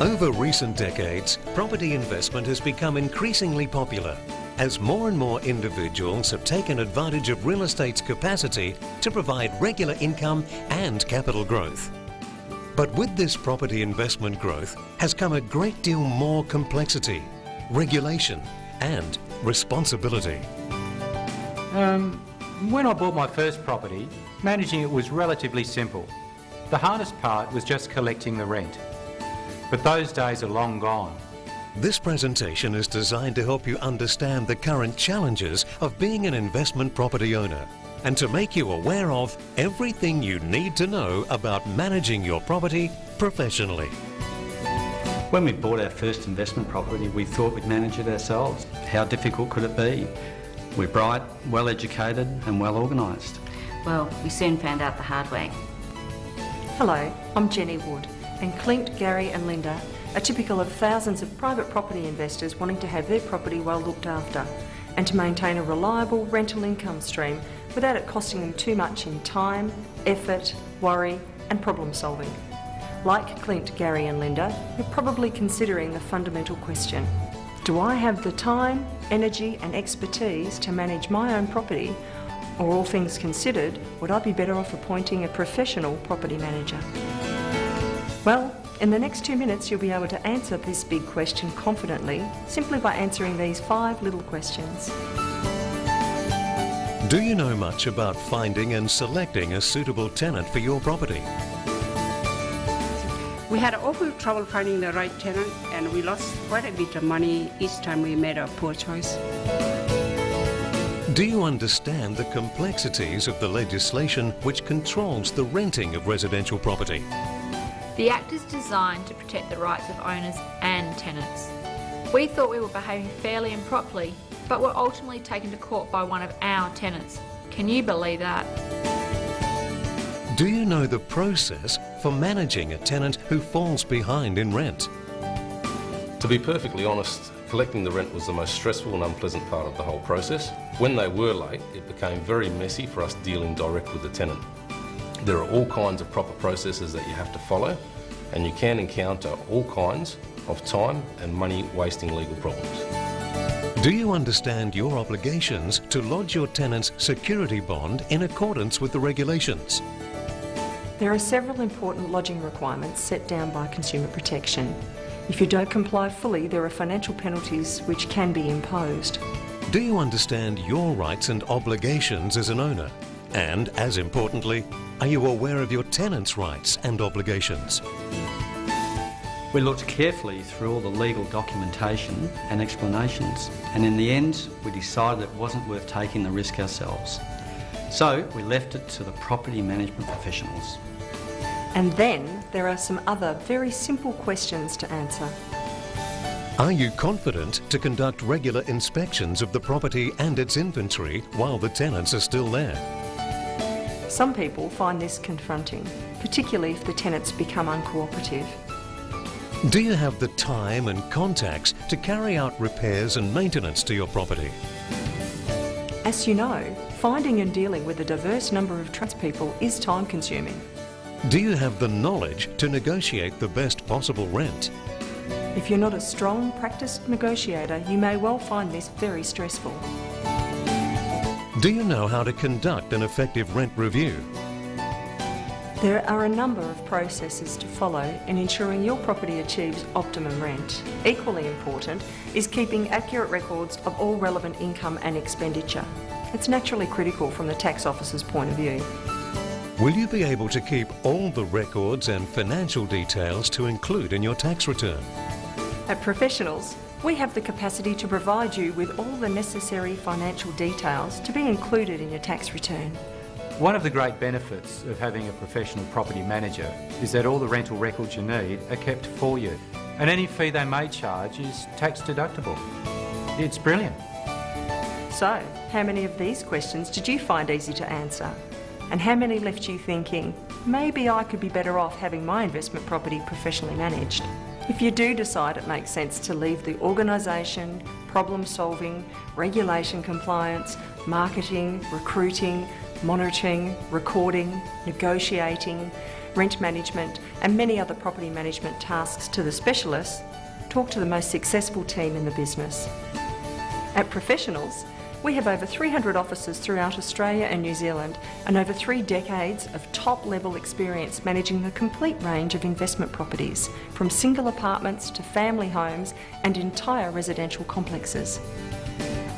Over recent decades, property investment has become increasingly popular as more and more individuals have taken advantage of real estate's capacity to provide regular income and capital growth. But with this property investment growth has come a great deal more complexity, regulation and responsibility. When I bought my first property, managing it was relatively simple. The hardest part was just collecting the rent. But those days are long gone. This presentation is designed to help you understand the current challenges of being an investment property owner and to make you aware of everything you need to know about managing your property professionally. When we bought our first investment property, we thought we'd manage it ourselves. How difficult could it be? We're bright, well educated and well organised. Well, we soon found out the hard way. Hello, I'm Jenny Wood, and Clint, Gary and Linda are typical of thousands of private property investors wanting to have their property well looked after and to maintain a reliable rental income stream without it costing them too much in time, effort, worry and problem solving. Like Clint, Gary and Linda, you're probably considering the fundamental question: do I have the time, energy and expertise to manage my own property, or all things considered, would I be better off appointing a professional property manager? Well, in the next 2 minutes you'll be able to answer this big question confidently simply by answering these 5 little questions. Do you know much about finding and selecting a suitable tenant for your property? We had awful trouble finding the right tenant and we lost quite a bit of money each time we made a poor choice. Do you understand the complexities of the legislation which controls the renting of residential property? The Act is designed to protect the rights of owners and tenants. We thought we were behaving fairly and properly, but were ultimately taken to court by one of our tenants. Can you believe that? Do you know the process for managing a tenant who falls behind in rent? To be perfectly honest, collecting the rent was the most stressful and unpleasant part of the whole process. When they were late, it became very messy for us dealing direct with the tenant. There are all kinds of proper processes that you have to follow, and you can encounter all kinds of time and money wasting legal problems. Do you understand your obligations to lodge your tenant's security bond in accordance with the regulations? There are several important lodging requirements set down by Consumer Protection. If you don't comply fully, there are financial penalties which can be imposed. Do you understand your rights and obligations as an owner? And, as importantly, are you aware of your tenant's rights and obligations? We looked carefully through all the legal documentation and explanations, and in the end we decided it wasn't worth taking the risk ourselves. So we left it to the property management professionals. And then there are some other very simple questions to answer. Are you confident to conduct regular inspections of the property and its inventory while the tenants are still there? Some people find this confronting, particularly if the tenants become uncooperative. Do you have the time and contacts to carry out repairs and maintenance to your property? As you know, finding and dealing with a diverse number of tradespeople is time-consuming. Do you have the knowledge to negotiate the best possible rent? If you're not a strong, practiced negotiator, you may well find this very stressful. Do you know how to conduct an effective rent review? There are a number of processes to follow in ensuring your property achieves optimum rent. Equally important is keeping accurate records of all relevant income and expenditure. It's naturally critical from the tax officer's point of view. Will you be able to keep all the records and financial details to include in your tax return? At Professionals, we have the capacity to provide you with all the necessary financial details to be included in your tax return. One of the great benefits of having a professional property manager is that all the rental records you need are kept for you, and any fee they may charge is tax deductible. It's brilliant. So, how many of these questions did you find easy to answer? And how many left you thinking, maybe I could be better off having my investment property professionally managed? If you do decide it makes sense to leave the organisation, problem solving, regulation compliance, marketing, recruiting, monitoring, recording, negotiating, rent management and many other property management tasks to the specialists, talk to the most successful team in the business. At Professionals, we have over 300 offices throughout Australia and New Zealand and over 3 decades of top-level experience managing a complete range of investment properties, from single apartments to family homes and entire residential complexes.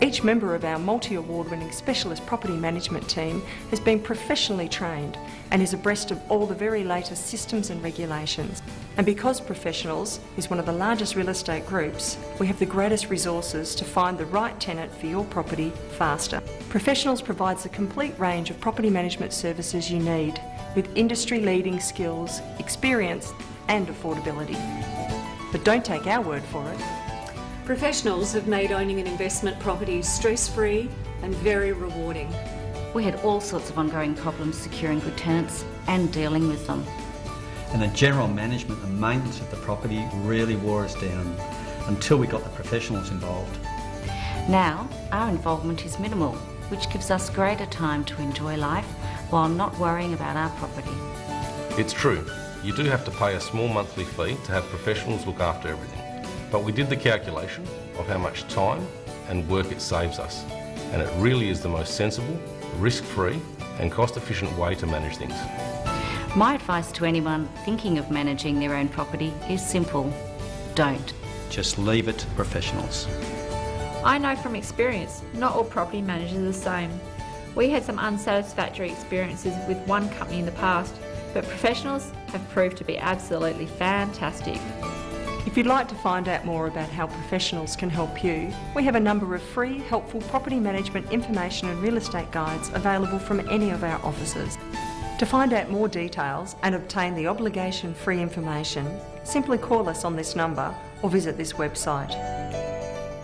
Each member of our multi-award-winning specialist property management team has been professionally trained and is abreast of all the very latest systems and regulations. And because Professionals is one of the largest real estate groups, we have the greatest resources to find the right tenant for your property faster. Professionals provides a complete range of property management services you need, with industry-leading skills, experience and affordability. But don't take our word for it. Professionals have made owning an investment property stress-free and very rewarding. We had all sorts of ongoing problems securing good tenants and dealing with them. And the general management and maintenance of the property really wore us down until we got the professionals involved. Now, our involvement is minimal, which gives us greater time to enjoy life while not worrying about our property. It's true, you do have to pay a small monthly fee to have professionals look after everything. But we did the calculation of how much time and work it saves us, and it really is the most sensible, risk-free and cost-efficient way to manage things. My advice to anyone thinking of managing their own property is simple: don't. Just leave it to professionals. I know from experience, not all property managers are the same. We had some unsatisfactory experiences with one company in the past, but Professionals have proved to be absolutely fantastic. If you'd like to find out more about how Professionals can help you, we have a number of free, helpful property management information and real estate guides available from any of our offices. To find out more details and obtain the obligation-free information, simply call us on this number or visit this website.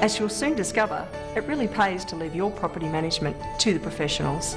As you'll soon discover, it really pays to leave your property management to the professionals.